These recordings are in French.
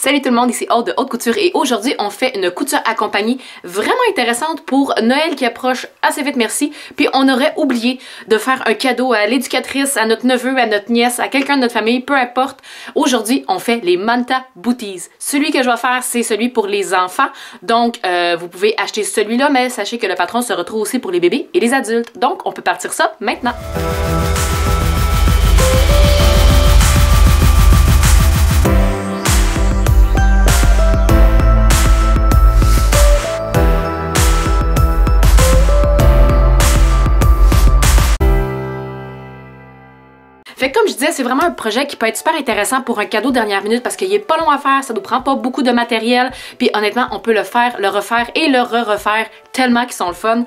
Salut tout le monde, ici Aude de Haute Couture et aujourd'hui on fait une couture accompagnée vraiment intéressante pour Noël qui approche assez vite, merci. Puis on aurait oublié de faire un cadeau à l'éducatrice, à notre neveu, à notre nièce, à quelqu'un de notre famille, peu importe. Aujourd'hui on fait les Manta Booties. Celui que je vais faire c'est celui pour les enfants, donc vous pouvez acheter celui-là, mais sachez que le patron se retrouve aussi pour les bébés et les adultes. Donc on peut partir ça maintenant. Fait que comme je disais, c'est vraiment un projet qui peut être super intéressant pour un cadeau dernière minute parce qu'il est pas long à faire, ça nous prend pas beaucoup de matériel, puis honnêtement, on peut le faire, le refaire et le refaire tellement qu'ils sont le fun.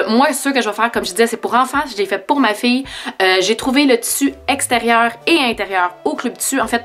Moi, ceux que je vais faire, comme je disais, c'est pour enfants, je l'ai fait pour ma fille. J'ai trouvé le tissu extérieur et intérieur au Club Tissu. En fait,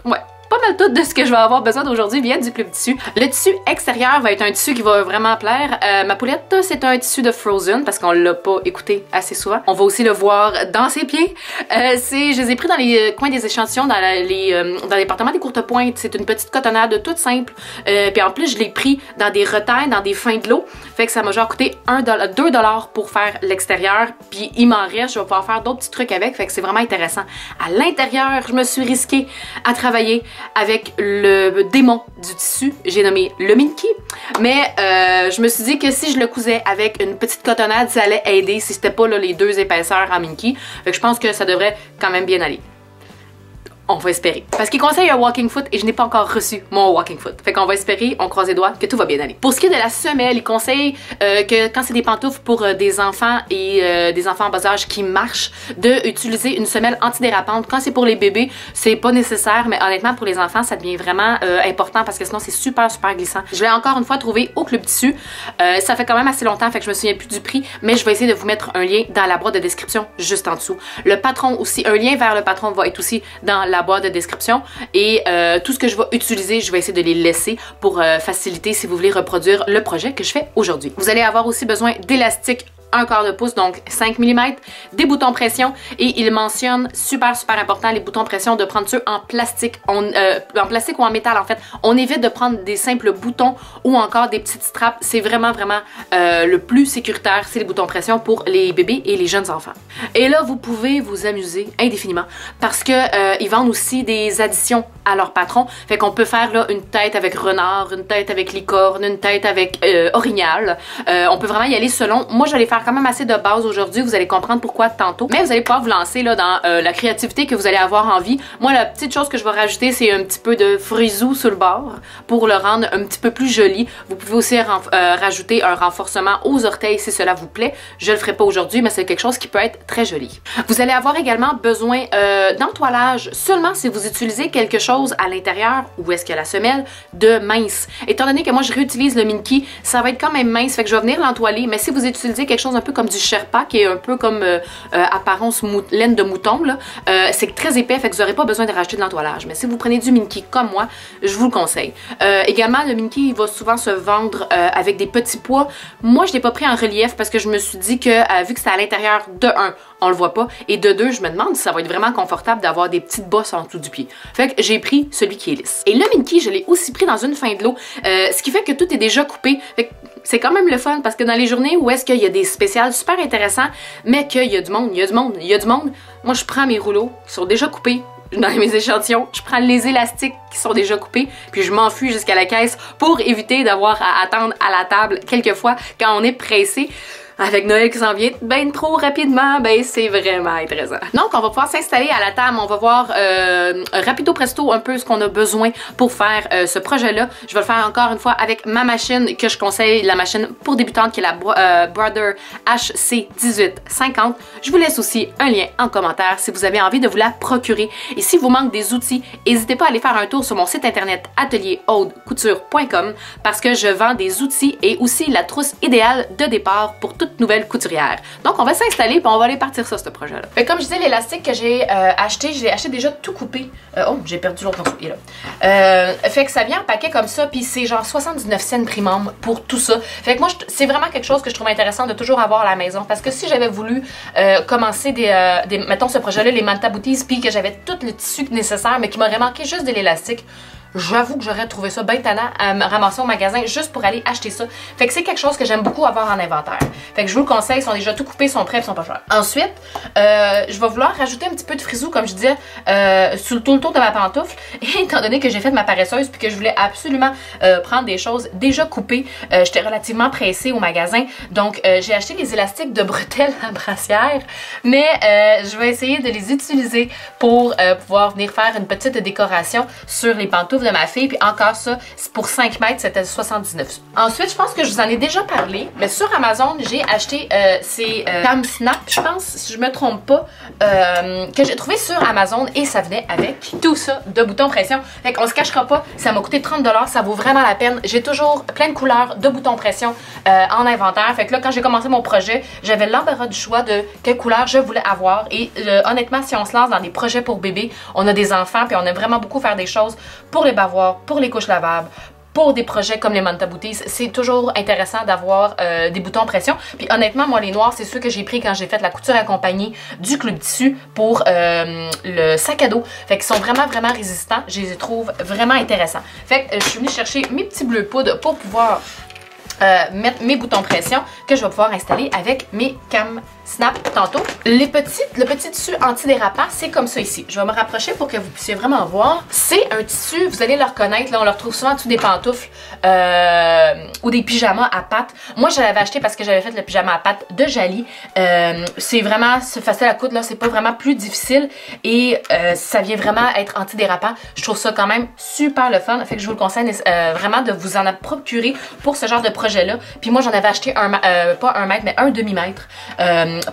ouais. Pas mal tout de ce que je vais avoir besoin d'aujourd'hui vient du Club Tissu. Le tissu extérieur va être un tissu qui va vraiment plaire. Ma poulette, c'est un tissu de Frozen parce qu'on l'a pas écouté assez souvent. On va aussi le voir dans ses pieds. Je les ai pris dans les coins des échantillons, dans les départements des courtes pointes. C'est une petite cotonnade toute simple. Puis en plus, je l'ai pris dans des retailles, dans des fins de l'eau. Fait que ça m'a genre coûté 2 $ pour faire l'extérieur. Puis il m'en reste, je vais pouvoir faire d'autres petits trucs avec. Fait que c'est vraiment intéressant. À l'intérieur, je me suis risquée à travailler avec le démon du tissu, j'ai nommé le Minky, mais je me suis dit que si je le cousais avec une petite cotonnade, ça allait aider si c'était pas là, les deux épaisseurs en Minky. Fait que je pense que ça devrait quand même bien aller. On va espérer. Parce qu'il conseille un walking foot et je n'ai pas encore reçu mon walking foot. Fait qu'on va espérer, on croise les doigts, que tout va bien aller. Pour ce qui est de la semelle, il conseille que quand c'est des pantoufles pour des enfants et des enfants en bas âge qui marchent, d'utiliser une semelle antidérapante. Quand c'est pour les bébés, c'est pas nécessaire, mais honnêtement pour les enfants, ça devient vraiment important parce que sinon c'est super glissant. Je l'ai encore une fois trouvé au Club Tissu. Ça fait quand même assez longtemps, fait que je me souviens plus du prix, mais je vais essayer de vous mettre un lien dans la boîte de description juste en dessous. Le patron aussi, un lien vers le patron va être aussi dans la boîte de description et tout ce que je vais utiliser, je vais essayer de les laisser pour faciliter si vous voulez reproduire le projet que je fais aujourd'hui. Vous allez avoir aussi besoin d'élastique 1/4 de pouce, donc 5 mm, des boutons pression et il mentionne, super important, les boutons pression, de prendre ceux en plastique, en plastique ou en métal en fait. On évite de prendre des simples boutons ou encore des petites straps, c'est vraiment le plus sécuritaire, c'est les boutons pression pour les bébés et les jeunes enfants. Et là, vous pouvez vous amuser indéfiniment parce que ils vendent aussi des additions à leur patron, fait qu'on peut faire là une tête avec renard, une tête avec licorne, une tête avec orignal. On peut vraiment y aller selon, moi j'allais faire quand même assez de base aujourd'hui, vous allez comprendre pourquoi tantôt, mais vous allez pouvoir vous lancer là dans la créativité que vous allez avoir envie. Moi la petite chose que je vais rajouter c'est un petit peu de frisou sur le bord pour le rendre un petit peu plus joli. Vous pouvez aussi rajouter un renforcement aux orteils si cela vous plaît. Je le ferai pas aujourd'hui mais c'est quelque chose qui peut être très joli. Vous allez avoir également besoin d'entoilage seulement si vous utilisez quelque chose à l'intérieur où est-ce que la semelle de mince. Étant donné que moi je réutilise le Minky, ça va être quand même mince, fait que je vais venir l'entoiler, mais si vous utilisez quelque chose un peu comme du Sherpa, qui est un peu comme apparence laine de mouton, c'est très épais, fait que vous n'aurez pas besoin de rajouter de l'entoilage. Mais si vous prenez du Minky comme moi, je vous le conseille. Également, le Minky, il va souvent se vendre avec des petits pois. Moi, je l'ai pas pris en relief parce que je me suis dit que, vu que c'est à l'intérieur, de 1, on le voit pas, et de 2, je me demande si ça va être vraiment confortable d'avoir des petites bosses en dessous du pied. Fait que j'ai pris celui qui est lisse. Et le Minky, je l'ai aussi pris dans une fin de l'eau, ce qui fait que tout est déjà coupé. Fait que c'est quand même le fun parce que dans les journées où est-ce qu'il y a des spéciales super intéressants, mais qu'il y a du monde, moi je prends mes rouleaux qui sont déjà coupés dans mes échantillons, je prends les élastiques qui sont déjà coupés, puis je m'enfuis jusqu'à la caisse pour éviter d'avoir à attendre à la table quelquefois quand on est pressé. Avec Noël qui s'en vient ben trop rapidement, ben c'est vraiment intéressant. Donc on va pouvoir s'installer à la table, on va voir rapido presto un peu ce qu'on a besoin pour faire ce projet-là. Je vais le faire encore une fois avec ma machine que je conseille, la machine pour débutantes qui est la Brother HC1850. Je vous laisse aussi un lien en commentaire si vous avez envie de vous la procurer. Et si vous manque des outils, n'hésitez pas à aller faire un tour sur mon site internet atelierhaudecouture.com parce que je vends des outils et aussi la trousse idéale de départ pour toute nouvelle couturière. Donc on va s'installer et on va aller partir ça, ce projet-là. Comme je disais, l'élastique que j'ai acheté, je l'ai acheté déjà tout coupé. Oh, j'ai perdu l'autre morceau, il est là. Fait que ça vient en paquet comme ça, puis c'est genre 79 cents prix membre pour tout ça. Fait que moi, c'est vraiment quelque chose que je trouve intéressant de toujours avoir à la maison, parce que si j'avais voulu commencer mettons ce projet-là, les Manta Booties, puis que j'avais tout le tissu nécessaire, mais qu'il m'aurait manqué juste de l'élastique, j'avoue que j'aurais trouvé ça bien tannant à me ramasser au magasin juste pour aller acheter ça. Fait que c'est quelque chose que j'aime beaucoup avoir en inventaire. Fait que je vous le conseille, ils sont déjà tout coupés, ils sont prêts, ils sont pas chers. Ensuite, je vais vouloir rajouter un petit peu de frisou, comme je disais, sur tout le tour de ma pantoufle. Et étant donné que j'ai fait ma paresseuse puis que je voulais absolument prendre des choses déjà coupées, j'étais relativement pressée au magasin. Donc, j'ai acheté les élastiques de bretelles à brassière. Mais je vais essayer de les utiliser pour pouvoir venir faire une petite décoration sur les pantoufles de ma fille. Puis encore ça, pour 5 mètres, c'était 79. Ensuite, je pense que je vous en ai déjà parlé, mais sur Amazon, j'ai acheté ces Cam Snap, je pense, si je me trompe pas, que j'ai trouvé sur Amazon et ça venait avec tout ça de boutons pression. Fait qu'on se cachera pas, ça m'a coûté 30 $, ça vaut vraiment la peine. J'ai toujours plein de couleurs de boutons pression en inventaire. Fait que là, quand j'ai commencé mon projet, j'avais l'embarras du choix de quelle couleur je voulais avoir. Et honnêtement, si on se lance dans des projets pour bébés, on a des enfants, puis on aime vraiment beaucoup faire des choses pour les bavoirs, pour les couches lavables, pour des projets comme les Manta Booties. C'est toujours intéressant d'avoir des boutons pression. Puis honnêtement, moi, les noirs, c'est ceux que j'ai pris quand j'ai fait la couture accompagnée du Club Tissu pour le sac à dos. Fait qu'ils sont vraiment, vraiment résistants. Je les trouve vraiment intéressants. Fait que je suis venue chercher mes petits bleus poudre pour pouvoir mettre mes boutons pression que je vais pouvoir installer avec mes Cam Snap tantôt. Le petit tissu antidérapant, c'est comme ça ici. Je vais me rapprocher pour que vous puissiez vraiment voir. C'est un tissu, vous allez le reconnaître, là, on le retrouve souvent en dessous des pantoufles ou des pyjamas à pattes. Moi, je l'avais acheté parce que j'avais fait le pyjama à pattes de Jali. C'est vraiment facile à coudre, là, c'est pas vraiment plus difficile et ça vient vraiment être antidérapant. Je trouve ça quand même super le fun. Fait que je vous le conseille vraiment de vous en procurer pour ce genre de projet-là. Puis moi, j'en avais acheté pas 1 mètre, mais 1 demi-mètre.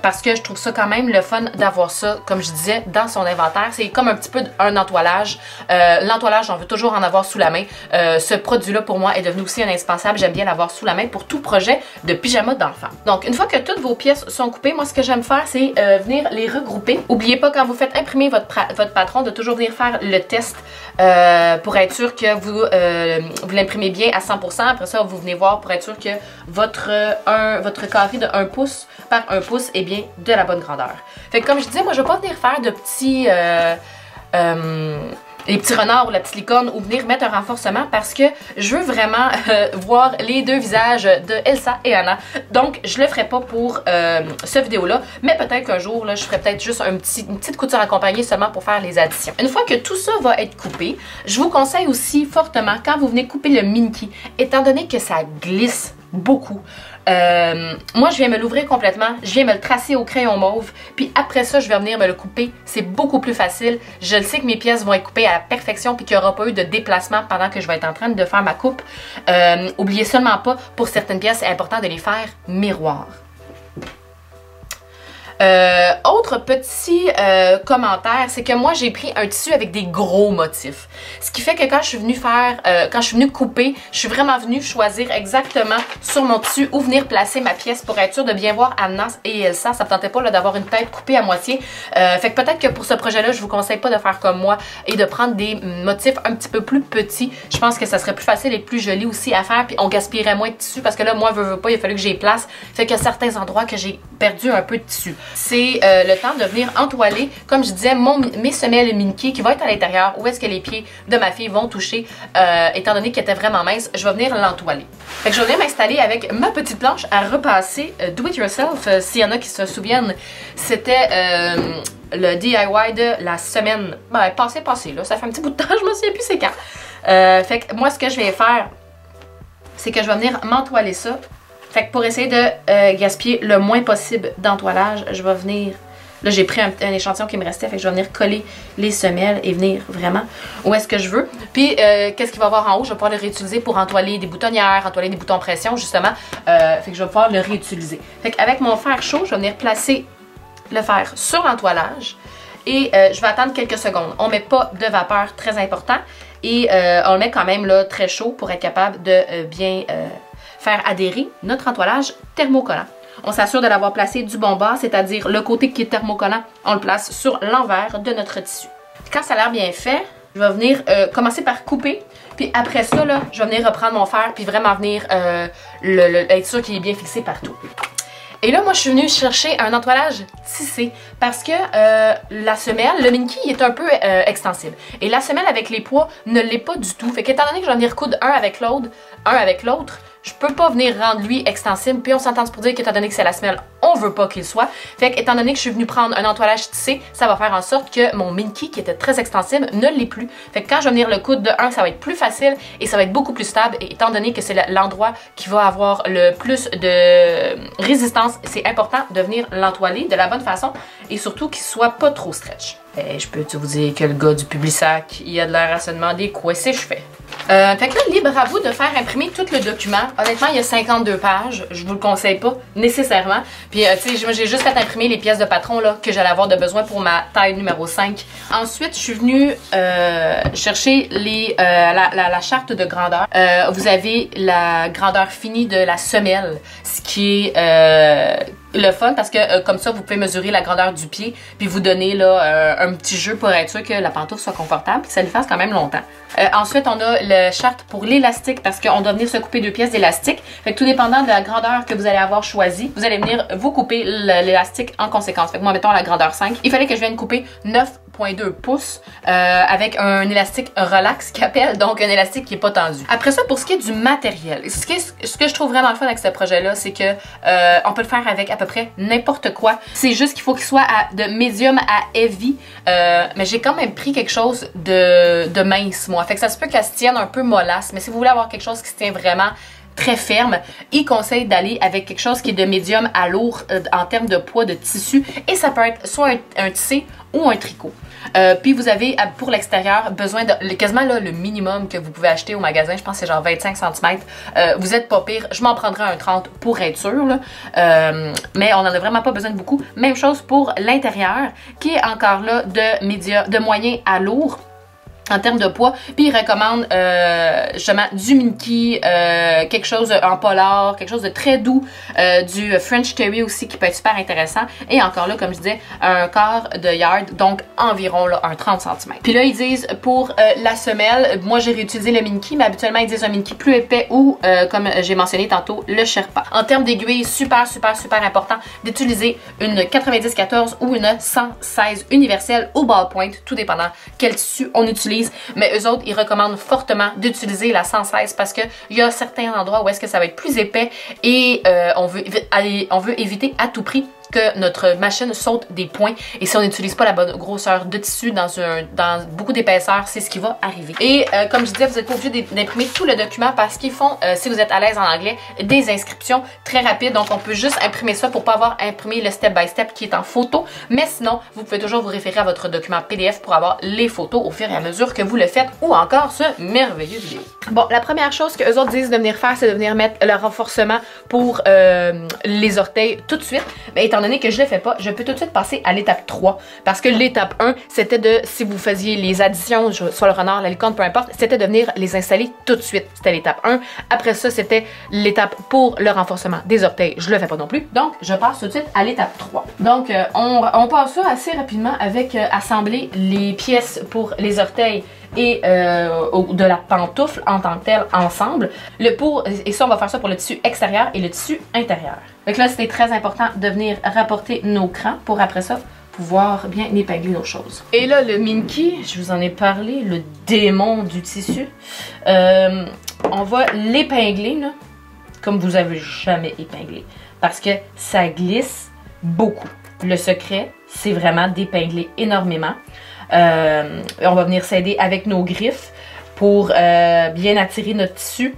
Parce que je trouve ça quand même le fun d'avoir ça, comme je disais, dans son inventaire. C'est comme un petit peu un entoilage. L'entoilage, on veut toujours en avoir sous la main. Ce produit-là, pour moi, est devenu aussi un indispensable. J'aime bien l'avoir sous la main pour tout projet de pyjama d'enfant. Donc, une fois que toutes vos pièces sont coupées, moi, ce que j'aime faire, c'est venir les regrouper. N'oubliez pas, quand vous faites imprimer votre patron, de toujours venir faire le test pour être sûr que vous l'imprimez bien à 100%. Après ça, vous venez voir pour être sûr que votre carré de 1 pouce par 1 pouce est bien de la bonne grandeur. Fait que comme je disais, moi je vais pas venir faire de petits les petits renards ou la petite licorne ou venir mettre un renforcement parce que je veux vraiment voir les deux visages de Elsa et Anna. Donc je le ferai pas pour cette vidéo-là, mais peut-être qu'un jour, là, je ferai peut-être juste une petite couture accompagnée seulement pour faire les additions. Une fois que tout ça va être coupé, je vous conseille aussi fortement quand vous venez couper le Minky, étant donné que ça glisse beaucoup. Moi, je viens me l'ouvrir complètement, je viens me le tracer au crayon mauve, puis après ça, je vais venir me le couper. C'est beaucoup plus facile. Je le sais que mes pièces vont être coupées à la perfection, puis qu'il n'y aura pas eu de déplacement pendant que je vais être en train de faire ma coupe. Oubliez seulement pas, pour certaines pièces, c'est important de les faire miroir. Autre petit commentaire, c'est que moi j'ai pris un tissu avec des gros motifs. Ce qui fait que quand je suis venue quand je suis venue couper, je suis vraiment venue choisir exactement sur mon tissu où venir placer ma pièce pour être sûre de bien voir Anna et Elsa. Ça me tentait pas d'avoir une tête coupée à moitié. Fait que peut-être que pour ce projet-là, je vous conseille pas de faire comme moi et de prendre des motifs un petit peu plus petits. Je pense que ça serait plus facile et plus joli aussi à faire, puis on gaspillerait moins de tissu parce que là, moi, veux pas, il a fallu que j'y place. Fait qu'il y a certains endroits que j'ai perdu un peu de tissu. C'est le temps de venir entoiler, comme je disais, mes semelles Minky qui vont être à l'intérieur, où est-ce que les pieds de ma fille vont toucher, étant donné qu'elle était vraiment mince, je vais venir l'entoiler. Fait que je vais venir m'installer avec ma petite planche à repasser Do It Yourself. S'il y en a qui se souviennent, c'était le DIY de la semaine, passé là, ça fait un petit bout de temps, je me souviens plus c'est quand. Fait que moi, ce que je vais faire, c'est que je vais venir m'entoiler ça. Fait que pour essayer de gaspiller le moins possible d'entoilage, je vais venir... Là, j'ai pris un échantillon qui me restait, fait que je vais venir coller les semelles et venir vraiment où est-ce que je veux. Puis, qu'est-ce qu'il va y avoir en haut? Je vais pouvoir le réutiliser pour entoiler des boutonnières, entoiler des boutons pression, justement. Fait que je vais pouvoir le réutiliser. Fait qu'avec mon fer chaud, je vais venir placer le fer sur l'entoilage et je vais attendre quelques secondes. On ne met pas de vapeur, très important, et on le met quand même là très chaud pour être capable de bien... faire adhérer notre entoilage thermocollant. On s'assure de l'avoir placé du bon bas, c'est-à-dire le côté qui est thermocollant, on le place sur l'envers de notre tissu. Quand ça a l'air bien fait, je vais venir commencer par couper, puis après ça, là, je vais venir reprendre mon fer, puis vraiment venir être sûr qu'il est bien fixé partout. Et là, moi, je suis venue chercher un entoilage tissé parce que la semelle, le Minky, il est un peu extensible. Et la semelle avec les poids ne l'est pas du tout. Fait qu'étant donné que j'en ai recoudre un avec l'autre, je peux pas venir rendre lui extensible. Puis on s'entend pour dire qu'étant donné que c'est la semelle, on veut pas qu'il soit. Fait qu'étant donné que je suis venue prendre un entoilage tissé, ça va faire en sorte que mon Minky, qui était très extensible, ne l'est plus. Fait que quand je vais venir le coudre de un, ça va être plus facile et ça va être beaucoup plus stable. Et étant donné que c'est l'endroit qui va avoir le plus de résistance, c'est important de venir l'entoiler de la bonne façon et surtout qu'il soit pas trop stretch. Et je peux vous dire que le gars du Publisac, il a de l'air à se demander quoi c'est je fais. Fait que là, libre à vous de faire imprimer tout le document. Honnêtement, il y a 52 pages. Je vous le conseille pas nécessairement. Puis, tu sais, moi, j'ai juste fait imprimer les pièces de patron là, que j'allais avoir de besoin pour ma taille numéro 5. Ensuite, je suis venue chercher la charte de grandeur. Vous avez la grandeur finie de la semelle, ce qui est le fun parce que comme ça, vous pouvez mesurer la grandeur du pied puis vous donner là, un petit jeu pour être sûr que la pantoufle soit confortable et que ça lui fasse quand même longtemps. Ensuite, on a le charte pour l'élastique parce qu'on doit venir se couper 2 pièces d'élastique. Fait que tout dépendant de la grandeur que vous allez avoir choisi, vous allez venir vous couper l'élastique en conséquence. Fait que moi, mettons la grandeur 5. Il fallait que je vienne couper 9,2 pouces avec un élastique relax qui appelle, donc un élastique qui est pas tendu. Après ça, pour ce qui est du matériel, ce que je trouve vraiment le fun avec ce projet-là, c'est que on peut le faire avec à peu près n'importe quoi. C'est juste qu'il faut qu'il soit de medium à heavy, mais j'ai quand même pris quelque chose de mince, moi. Fait que ça se peut qu'elle se tienne un peu mollasse, mais si vous voulez avoir quelque chose qui se tient vraiment très ferme, il conseille d'aller avec quelque chose qui est de médium à lourd en termes de poids de tissu et ça peut être soit un tissé ou un tricot. Puis vous avez pour l'extérieur besoin de quasiment là, le minimum que vous pouvez acheter au magasin, je pense que c'est genre 25 cm. Vous êtes pas pire, je m'en prendrai un 30 pour être sûr, là. Mais on n'en a vraiment pas besoin de beaucoup. Même chose pour l'intérieur qui est encore là de moyen à lourd en termes de poids, puis il recommande justement du Minky, quelque chose en polar, quelque chose de très doux, du French Terry aussi qui peut être super intéressant, et encore là, comme je disais, un quart de yard, donc environ là, un 30 cm. Puis là, ils disent pour la semelle, moi j'ai réutilisé le Minky, mais habituellement ils disent un Minky plus épais ou, comme j'ai mentionné tantôt, le Sherpa. En termes d'aiguilles, super important d'utiliser une 90-14 ou une 116 universelle au ballpoint, tout dépendant quel tissu on utilise. Mais eux autres, ils recommandent fortement d'utiliser la 116 parce qu'il y a certains endroits où est-ce que ça va être plus épais et on veut éviter à tout prix que notre machine saute des points et si on n'utilise pas la bonne grosseur de tissu dans beaucoup d'épaisseur, c'est ce qui va arriver. Et comme je disais, vous n'êtes pas obligé d'imprimer tout le document parce qu'ils font, si vous êtes à l'aise en anglais, des inscriptions très rapides. Donc on peut juste imprimer ça pour pas avoir imprimé le step by step qui est en photo. Mais sinon, vous pouvez toujours vous référer à votre document PDF pour avoir les photos au fur et à mesure que vous le faites ou encore ce merveilleux vidéo. Bon, la première chose que eux autres disent de venir faire, c'est de venir mettre le renforcement pour les orteils tout de suite. Mais étant donné que je ne le fais pas, je peux tout de suite passer à l'étape 3. Parce que l'étape 1, c'était de, si vous faisiez les additions, soit le renard, la licorne, peu importe, c'était de venir les installer tout de suite. C'était l'étape 1. Après ça, c'était l'étape pour le renforcement des orteils. Je le fais pas non plus. Donc, je passe tout de suite à l'étape 3. Donc, on passe ça assez rapidement avec assembler les pièces pour les orteils et de la pantoufle en tant que telle ensemble. Et ça, on va faire ça pour le tissu extérieur et le tissu intérieur. Donc là, c'était très important de venir rapporter nos crans pour après ça pouvoir bien épingler nos choses. Et là, le Minky, je vous en ai parlé, le démon du tissu. On va l'épingler là, comme vous avez jamais épinglé parce que ça glisse beaucoup. Le secret, c'est vraiment d'épingler énormément. On va venir s'aider avec nos griffes pour bien attirer notre tissu.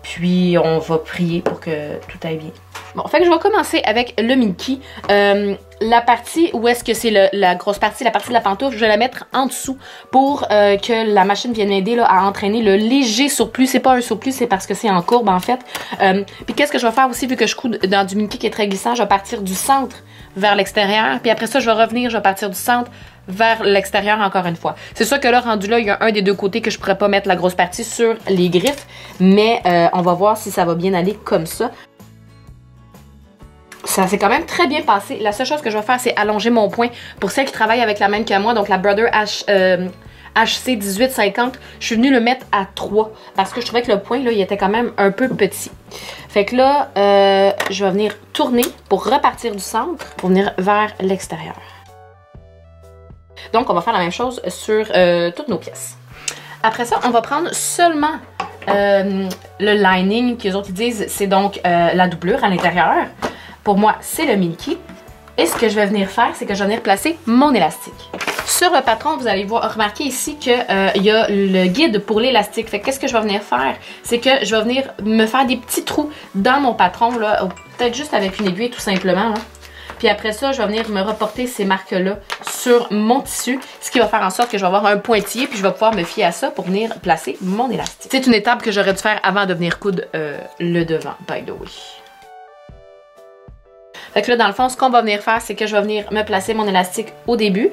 Puis on va prier pour que tout aille bien. Bon, fait que je vais commencer avec le Minky. La partie où est-ce que c'est la grosse partie, la partie de la pantoufle, je vais la mettre en dessous pour que la machine vienne m'aider à entraîner le léger surplus. C'est pas un surplus, c'est parce que c'est en courbe en fait. Puis qu'est-ce que je vais faire aussi, vu que je couds dans du Minky qui est très glissant, je vais partir du centre vers l'extérieur. Puis après ça, je vais revenir, je vais partir du centre vers l'extérieur encore une fois. C'est sûr que là, rendu là, il y a un des deux côtés que je pourrais pas mettre la grosse partie sur les griffes, mais on va voir si ça va bien aller comme ça. Ça s'est quand même très bien passé. La seule chose que je vais faire, c'est allonger mon point pour celles qui travaillent avec la même que moi, donc la Brother HC 1850. Je suis venue le mettre à 3 parce que je trouvais que le point, là, il était quand même un peu petit. Fait que là, je vais venir tourner pour repartir du centre, pour venir vers l'extérieur. Donc, on va faire la même chose sur toutes nos pièces. Après ça, on va prendre seulement le lining qu'eux autres ils disent, c'est donc la doublure à l'intérieur. Pour moi, c'est le Minky. Et ce que je vais venir faire, c'est que je vais venir placer mon élastique. Sur le patron, vous allez voir, remarquer ici qu'il y a le guide pour l'élastique. Fait que qu'est-ce que je vais venir faire? C'est que je vais venir me faire des petits trous dans mon patron, là, peut-être juste avec une aiguille tout simplement. Là. Puis après ça, je vais venir me reporter ces marques-là sur mon tissu, ce qui va faire en sorte que je vais avoir un pointillé, puis je vais pouvoir me fier à ça pour venir placer mon élastique. C'est une étape que j'aurais dû faire avant de venir coudre le devant, by the way. Fait que là, dans le fond, ce qu'on va venir faire, c'est que je vais venir me placer mon élastique au début.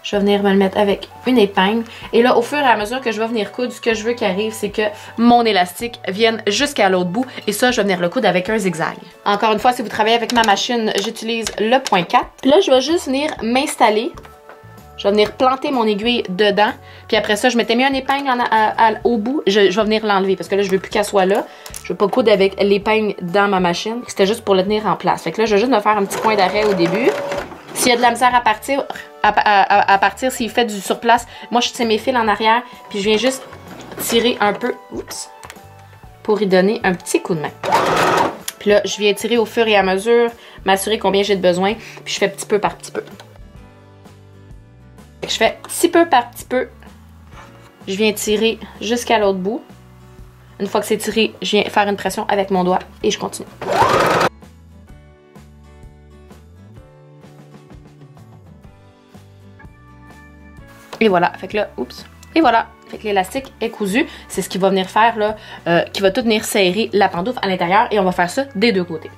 Je vais venir me le mettre avec une épingle. Et là, au fur et à mesure que je vais venir coudre, ce que je veux qui arrive, c'est que mon élastique vienne jusqu'à l'autre bout. Et ça, je vais venir le coudre avec un zigzag. Encore une fois, si vous travaillez avec ma machine, j'utilise le point 4. Là, je vais juste venir m'installer. Je vais venir planter mon aiguille dedans. Puis après ça, je m'étais mis une épingle au bout. Je vais venir l'enlever parce que là, je veux plus qu'elle soit là. Je veux pas coudre avec l'épingle dans ma machine. C'était juste pour le tenir en place. Fait que là, je vais juste me faire un petit point d'arrêt au début. S'il y a de la misère à partir, s'il fait du surplace, moi, je tire mes fils en arrière. Puis je viens juste tirer un peu, oups, pour y donner un petit coup de main. Puis là, je viens tirer au fur et à mesure, m'assurer combien j'ai de besoin. Puis je fais petit peu par petit peu. Je fais petit peu par petit peu. Je viens tirer jusqu'à l'autre bout. Une fois que c'est tiré, je viens faire une pression avec mon doigt et je continue. Et voilà, fait que là, oups. Et voilà, fait que l'élastique est cousu. C'est ce qui va venir faire, là, qui va tout venir serrer la pantoufle à l'intérieur et on va faire ça des deux côtés.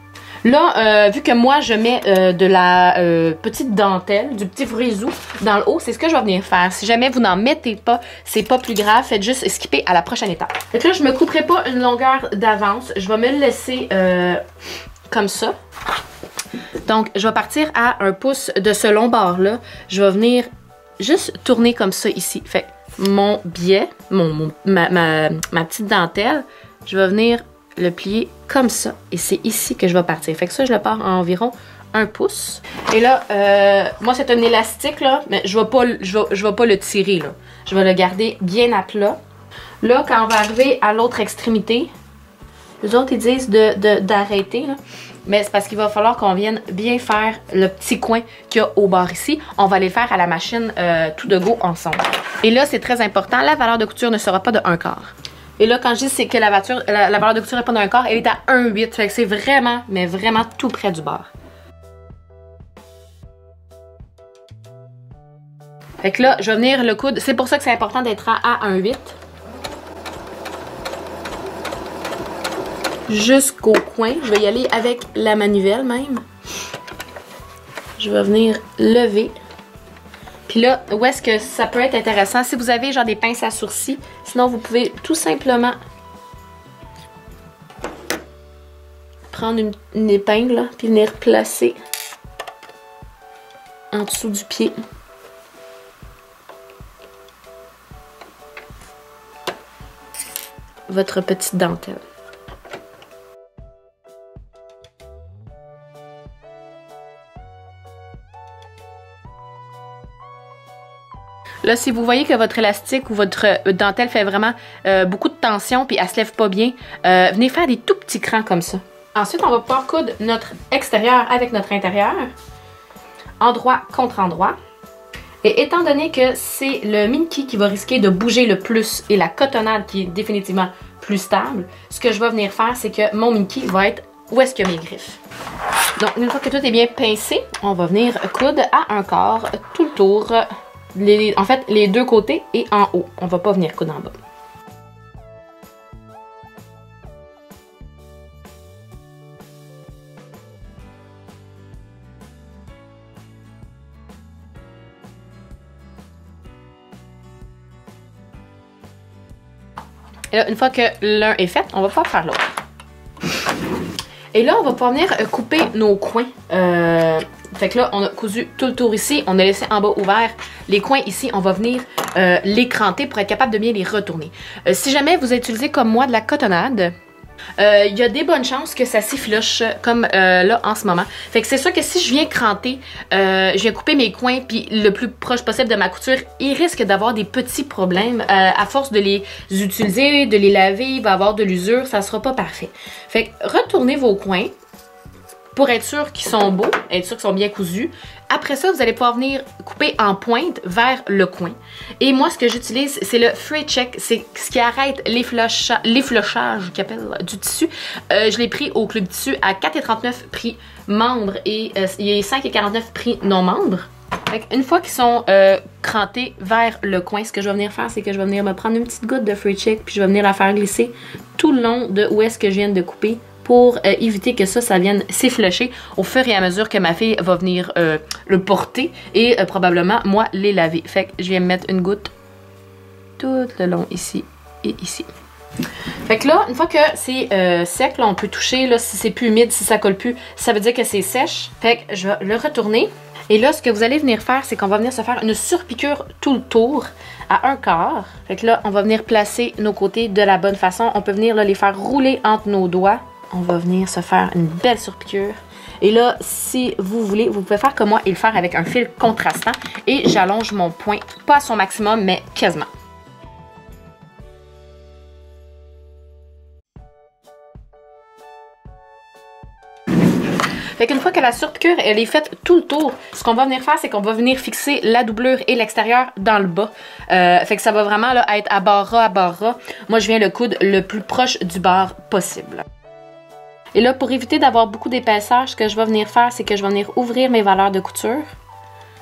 Là, vu que moi, je mets de la petite dentelle, du petit frisou dans le haut, c'est ce que je vais venir faire. Si jamais vous n'en mettez pas, c'est pas plus grave. Faites juste skipper à la prochaine étape. Donc là, je me couperai pas une longueur d'avance. Je vais me le laisser comme ça. Donc, je vais partir à 1 pouce de ce long bord-là. Je vais venir juste tourner comme ça ici. Fait mon biais, ma petite dentelle, je vais venir le plier comme ça. Et c'est ici que je vais partir. Fait que ça, je le pars à environ 1 pouce. Et là, moi, c'est un élastique, là, mais je vais pas le tirer, là. Je vais le garder bien à plat. Là, quand on va arriver à l'autre extrémité, les autres, ils disent d'arrêter, là. Mais c'est parce qu'il va falloir qu'on vienne bien faire le petit coin qu'il y a au bord ici. On va les faire à la machine tout de go ensemble. Et là, c'est très important, la valeur de couture ne sera pas de 1/4. Et là, quand je dis c'est que la valeur de couture n'est pas d'un quart, elle est à 1,8. Fait que c'est vraiment, mais vraiment tout près du bord. Fait que là, je vais venir le coudre. C'est pour ça que c'est important d'être à 1,8. Jusqu'au coin. Je vais y aller avec la manivelle même. Je vais venir lever. Puis là, où est-ce que ça peut être intéressant? Si vous avez genre des pinces à sourcils, sinon vous pouvez tout simplement prendre une épingle, là, puis venir placer en dessous du pied. Votre petite dentelle. Là, si vous voyez que votre élastique ou votre dentelle fait vraiment beaucoup de tension puis elle se lève pas bien, venez faire des tout petits crans comme ça. Ensuite, on va pouvoir coudre notre extérieur avec notre intérieur, endroit contre endroit. Et étant donné que c'est le Minky qui va risquer de bouger le plus et la cotonnade qui est définitivement plus stable, ce que je vais venir faire, c'est que mon Minky va être où est-ce qu'il y a mes griffes. Donc, une fois que tout est bien pincé, on va venir coudre à 1/4 tout le tour. En fait, les deux côtés et en haut. On va pas venir coudre en bas. Et là, une fois que l'un est fait, on va pouvoir faire l'autre. Et là, on va pouvoir venir couper nos coins Fait que là, on a cousu tout le tour ici, on a laissé en bas ouvert. Les coins ici, on va venir les cranter pour être capable de bien les retourner. Si jamais vous utilisez comme moi de la cotonnade, il y a des bonnes chances que ça s'effiloche comme là en ce moment. Fait que c'est sûr que si je viens cranter, je viens couper mes coins puis le plus proche possible de ma couture, il risque d'avoir des petits problèmes. À force de les utiliser, de les laver, il va y avoir de l'usure, ça sera pas parfait. Fait que retournez vos coins pour être sûr qu'ils sont beaux, être sûr qu'ils sont bien cousus. Après ça, vous allez pouvoir venir couper en pointe vers le coin. Et moi, ce que j'utilise, c'est le Fray Check. C'est ce qui arrête l'efflochage du tissu. Je l'ai pris au Club Tissu à 4,39 prix membre et il est 5,49 prix non membre. Une fois qu'ils sont crantés vers le coin, ce que je vais venir faire, c'est que je vais venir me prendre une petite goutte de Fray Check puis je vais venir la faire glisser tout le long de où est-ce que je viens de couper, pour éviter que ça vienne s'efflocher au fur et à mesure que ma fille va venir le porter et probablement, moi, les laver. Fait que je viens me mettre une goutte tout le long ici et ici. Fait que là, une fois que c'est sec, là, on peut toucher, là, si c'est plus humide, si ça colle plus, ça veut dire que c'est sèche. Fait que je vais le retourner. Et là, ce que vous allez venir faire, c'est qu'on va venir se faire une surpiqûre tout le tour à 1/4. Fait que là, on va venir placer nos côtés de la bonne façon. On peut venir là, les faire rouler entre nos doigts. On va venir se faire une belle surpiqûre. Et là, si vous voulez, vous pouvez faire comme moi et le faire avec un fil contrastant. Et j'allonge mon point, pas à son maximum, mais quasiment. Fait qu'une fois que la surpiqûre elle est faite tout le tour, ce qu'on va venir faire, c'est qu'on va venir fixer la doublure et l'extérieur dans le bas. Fait que ça va vraiment là, être à barre ras. Moi, je viens le coudre le plus proche du bord possible. Et là, pour éviter d'avoir beaucoup d'épaisseur, ce que je vais venir faire, c'est que je vais venir ouvrir mes valeurs de couture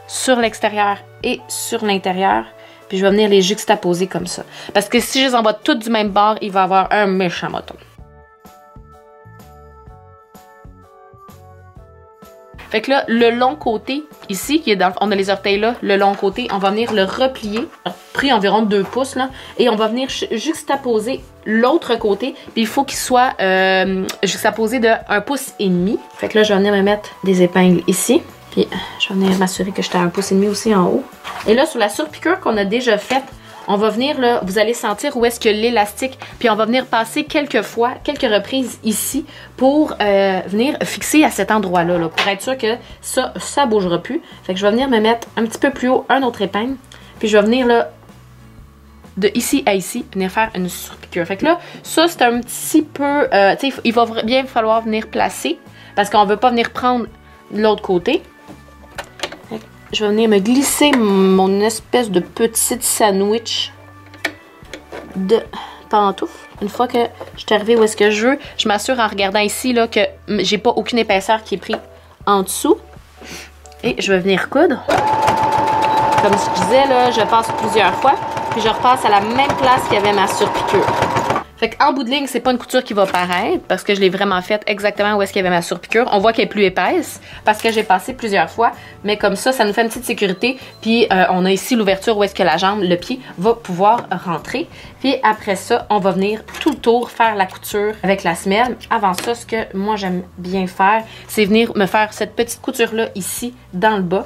sur l'extérieur et sur l'intérieur. Puis je vais venir les juxtaposer comme ça. Parce que si je les envoie toutes du même bord, il va y avoir un méchant moton. Fait que là, le long côté, ici, qui est dans, on a les orteils là, le long côté, on va venir le replier, pris environ 2 pouces, là, et on va venir juxtaposer l'autre côté, puis il faut qu'il soit juxtaposé de 1,5 pouce. Fait que là, je vais venir me mettre des épingles ici, puis je vais venir m'assurer que j'étais à 1,5 pouce aussi en haut. Et là, sur la surpiqûre qu'on a déjà faite, on va venir là, vous allez sentir où est-ce que l'élastique, puis on va venir passer quelques reprises ici pour venir fixer à cet endroit-là, là, pour être sûr que ça bougera plus. Fait que je vais venir me mettre un petit peu plus haut un autre épingle, puis je vais venir là, de ici à ici, venir faire une surpiqûre. Fait que là, ça c'est un petit peu, tu sais, il va bien falloir venir placer, parce qu'on veut pas venir prendre l'autre côté. Je vais venir me glisser mon espèce de petite sandwich de pantoufle. Une fois que je suis arrivée où est-ce que je veux, je m'assure en regardant ici là, que j'ai pas aucune épaisseur qui est prise en dessous. Et je vais venir coudre. Comme je disais, là, je passe plusieurs fois, puis je repasse à la même place qu'il y avait ma surpiqûre. Fait qu'en bout de ligne, c'est pas une couture qui va paraître parce que je l'ai vraiment faite exactement où est-ce qu'il y avait ma surpiqûre. On voit qu'elle est plus épaisse parce que j'ai passé plusieurs fois, mais comme ça nous fait une petite sécurité. Puis on a ici l'ouverture où est-ce que la jambe, le pied, va pouvoir rentrer. Puis après ça, on va venir tout le tour faire la couture avec la semelle. Avant ça, ce que moi j'aime bien faire, c'est venir me faire cette petite couture-là ici, dans le bas.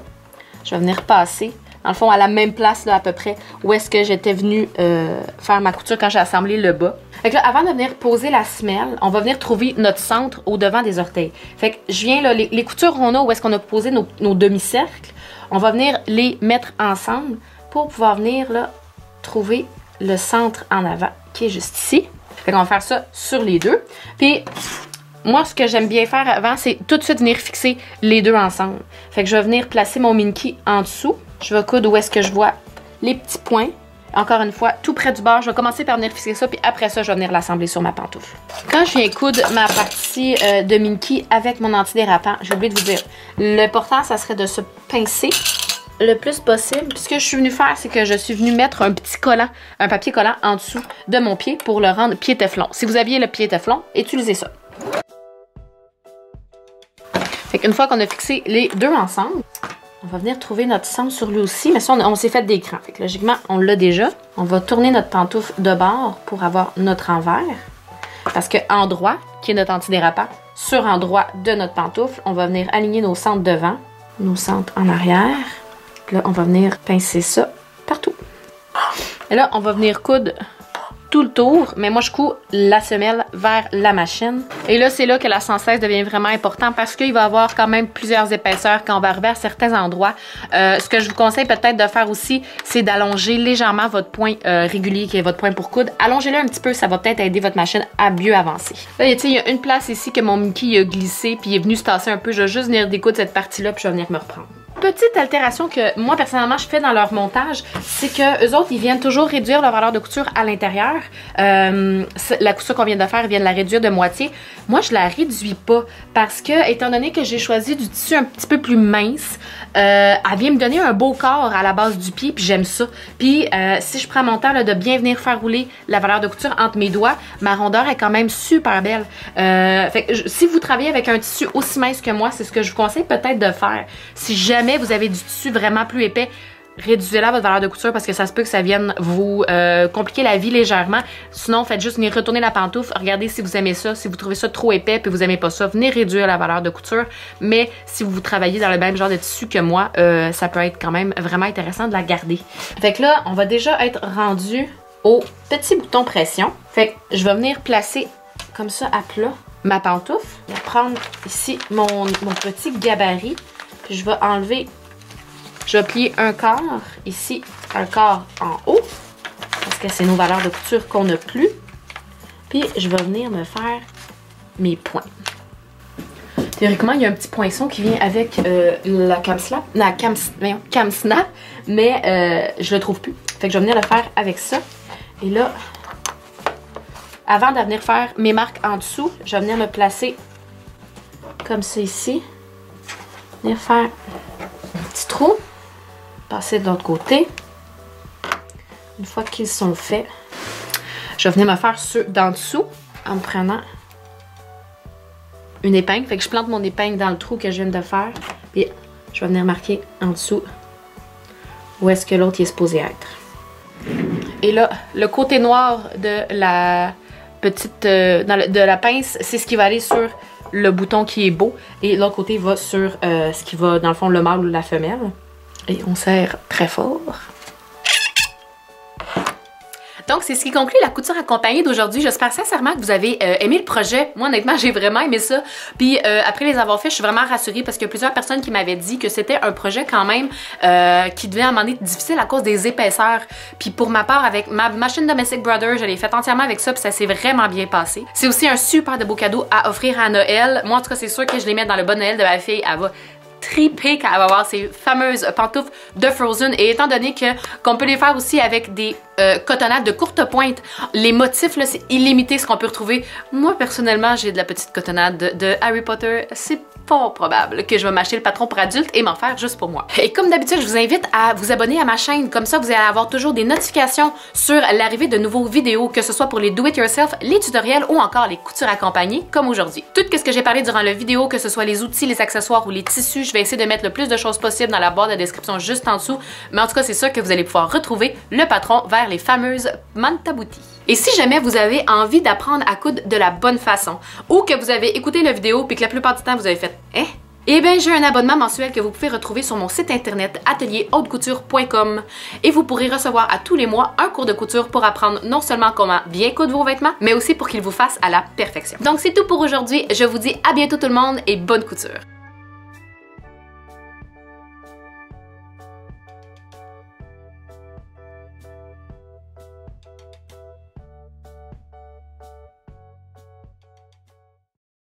Je vais venir passer, dans le fond, à la même place là à peu près où est-ce que j'étais venue faire ma couture quand j'ai assemblé le bas. Fait que là, avant de venir poser la semelle, on va venir trouver notre centre au devant des orteils. Fait que je viens là, les coutures qu'on a où est-ce qu'on a posé nos demi-cercles, on va venir les mettre ensemble pour pouvoir venir là trouver le centre en avant qui est juste ici. Fait qu'on va faire ça sur les deux. Puis moi, ce que j'aime bien faire avant, c'est tout de suite venir fixer les deux ensemble. Fait que je vais venir placer mon minky en dessous. Je vais coudre où est-ce que je vois les petits points. Encore une fois, tout près du bord, je vais commencer par venir fixer ça, puis après ça, je vais venir l'assembler sur ma pantoufle. Quand je viens coudre ma partie de minky avec mon antidérapant, j'ai oublié de vous dire, l'important, ça serait de se pincer le plus possible. Puis ce que je suis venue faire, c'est que je suis venue mettre un petit collant, un papier collant en dessous de mon pied pour le rendre pied téflon. Si vous aviez le pied téflon, utilisez ça. Fait qu'une fois qu'on a fixé les deux ensemble, on va venir trouver notre centre sur lui aussi, mais ça, on s'est fait des crans. Fait que logiquement, on l'a déjà. On va tourner notre pantoufle de bord pour avoir notre envers. Parce que endroit, qui est notre antidérapant, sur endroit de notre pantoufle, on va venir aligner nos centres devant nos centres en arrière. Puis là, on va venir pincer ça partout. Et là, on va venir coudre tout le tour, mais moi je couds la semelle vers la machine. Et là, c'est là que la 116 devient vraiment important parce qu'il va y avoir quand même plusieurs épaisseurs quand on va arriver à certains endroits. Ce que je vous conseille peut-être de faire aussi, c'est d'allonger légèrement votre point régulier qui est votre point pour coudre. Allongez-le un petit peu, ça va peut-être aider votre machine à mieux avancer. Là, il y a une place ici que mon Mickey a glissé puis il est venu se tasser un peu. Je vais juste venir découdre cette partie-là puis je vais venir me reprendre. Petite altération que moi personnellement je fais dans leur montage, c'est que eux autres ils viennent toujours réduire leur valeur de couture à l'intérieur. La couture qu'on vient de faire, ils viennent la réduire de moitié. Moi je la réduis pas parce que étant donné que j'ai choisi du tissu un petit peu plus mince, elle vient me donner un beau corps à la base du pied puis j'aime ça. Puis si je prends mon temps là, de bien venir faire rouler la valeur de couture entre mes doigts, ma rondeur est quand même super belle. Fait que, si vous travaillez avec un tissu aussi mince que moi, c'est ce que je vous conseille peut-être de faire. Si jamais vous avez du tissu vraiment plus épais, réduisez-la votre valeur de couture parce que ça se peut que ça vienne vous compliquer la vie légèrement. Sinon, faites juste venir retourner la pantoufle. Regardez si vous aimez ça. Si vous trouvez ça trop épais et vous aimez pas ça, venez réduire la valeur de couture. Mais si vous travaillez dans le même genre de tissu que moi, ça peut être quand même vraiment intéressant de la garder. Fait que là, on va déjà être rendu au petit bouton pression. Fait que je vais venir placer comme ça à plat ma pantoufle. Je vais prendre ici mon petit gabarit. Puis je vais enlever, je vais plier un quart ici, un quart en haut, parce que c'est nos valeurs de couture qu'on n'a plus. Puis je vais venir me faire mes points. Théoriquement, il y a un petit poinçon qui vient avec la cam snap, mais je le trouve plus. Fait que je vais venir le faire avec ça. Et là, avant de venir faire mes marques en dessous, je vais venir me placer comme ça ici. Venir faire un petit trou, passer de l'autre côté. Une fois qu'ils sont faits, je vais venir me faire ceux d'en dessous en me prenant une épingle. Fait que je plante mon épingle dans le trou que je viens de faire. Et je vais venir marquer en dessous où est-ce que l'autre est supposé être. Et là, le côté noir de la petite de la pince, c'est ce qui va aller sur le bouton qui est beau et l'autre côté va sur ce qui va dans le fond le mâle ou la femelle et on serre très fort. Donc, c'est ce qui conclut la couture accompagnée d'aujourd'hui. J'espère sincèrement que vous avez aimé le projet. Moi, honnêtement, j'ai vraiment aimé ça. Puis, après les avoir fait, je suis vraiment rassurée parce qu'il y a plusieurs personnes qui m'avaient dit que c'était un projet quand même qui devait à un moment donné difficile à cause des épaisseurs. Puis, pour ma part, avec ma machine Domestic Brothers, je l'ai fait entièrement avec ça puis ça s'est vraiment bien passé. C'est aussi un super de beau cadeau à offrir à Noël. Moi, en tout cas, c'est sûr que je les mets dans le bon Noël de ma fille. Elle va triper quand elle va voir ces fameuses pantoufles de Frozen et étant donné qu'on peut les faire aussi avec des cotonnades de courte pointe, les motifs là c'est illimité ce qu'on peut retrouver. Moi personnellement j'ai de la petite cotonnade de Harry Potter, c'est pas probable que je vais m'acheter le patron pour adultes et m'en faire juste pour moi. Et comme d'habitude, je vous invite à vous abonner à ma chaîne, comme ça vous allez avoir toujours des notifications sur l'arrivée de nouveaux vidéos, que ce soit pour les do-it-yourself, les tutoriels ou encore les coutures accompagnées comme aujourd'hui. Tout ce que j'ai parlé durant la vidéo, que ce soit les outils, les accessoires ou les tissus, je vais essayer de mettre le plus de choses possible dans la barre de description juste en dessous, mais en tout cas c'est sûr que vous allez pouvoir retrouver le patron vers les fameuses Mantabouti. Et si jamais vous avez envie d'apprendre à coudre de la bonne façon, ou que vous avez écouté la vidéo puis que la plupart du temps vous avez fait « Eh ?» Eh bien, j'ai un abonnement mensuel que vous pouvez retrouver sur mon site internet atelierhautecouture.com et vous pourrez recevoir à tous les mois un cours de couture pour apprendre non seulement comment bien coudre vos vêtements, mais aussi pour qu'ils vous fassent à la perfection. Donc c'est tout pour aujourd'hui, je vous dis à bientôt tout le monde et bonne couture!